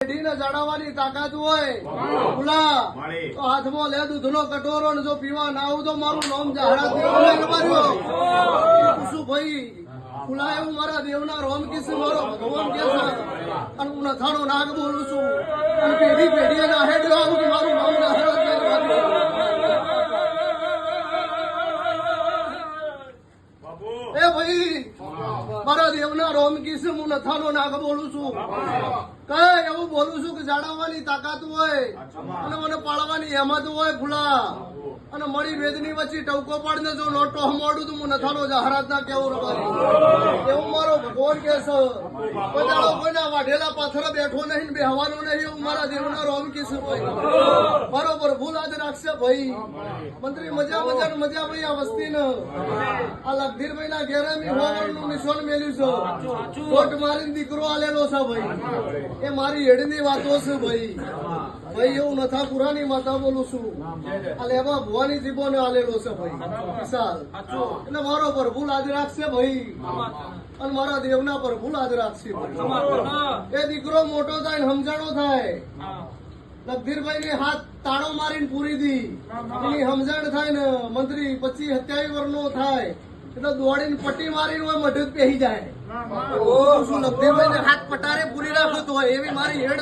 પેઢીને જડાવવાની તાકાત હોય ફૂલા તો હાથમાં લે દૂધનો કટોરો ને જો પીવા ના આવું તો મારું નામ જાહેરાત શું ભાઈ ફૂલા એવું મારા દેવના રોમ કે છે મારો ભગવાન કે છે અને હું નથાનો નાગ બોલું છું અને પેઢી પેઢી ના હેડ આવું કે મારું નામ જાહેરાત એ ભાઈ મારા દેવના રોમ કી છે હું નથાનો નાગ બોલું છું કઈ એવું બોલું છું કે જાળવવાની તાકાત હોય અને મને પાળવાની હેમત હોય ફૂલા અને મળી વેદની વચ્ચે ટવકો પાડીને જો લોટો હમોડું તો હું નથાનો જાહેરાત ના કેવું રવારી એવું મારો ભગવાન કે છે કોઈના વાઢેલા પાથરે બેઠો નહીં ને બેહવાનો નહીં એવું મારા દેવના રોમ કી છે ભાઈ બરોબર ભૂલ આજ રાખશે ભાઈ મંત્રી મજા ભાઈ આ વસ્તી ને આ લગધીરભાઈ ના ઘેરે મી હોવાનું નિશાન મેલ્યું છે કોટ મારીને દીકરો આલેલો છે ભાઈ એ મારી હેડની વાતો છે ભાઈ એવું નથા પુરાની માતા બોલું છું આ લેવા ભુવાની જીબોને આલેલો છે ભાઈ વિશાલ એટલે મારો પર ભૂલ આજ રાખશે ભાઈ અને મારા દેવના પર ભૂલ આજ રાખશે એ દીકરો મોટો થાય ને સમજાણો થાય લગધીરભાઈ ને હાથ તાળો મારીને પૂરી દી એની સમજણ થાય ને મંત્રી 25-27 વર્ષનો થાય એટલે દોડીને પટ્ટી મારીને હોય મઢ પહેરી જાય લગધીરભાઈ ને હાથ પટારે પૂરી રાખતો હોય એવી મારી હેડ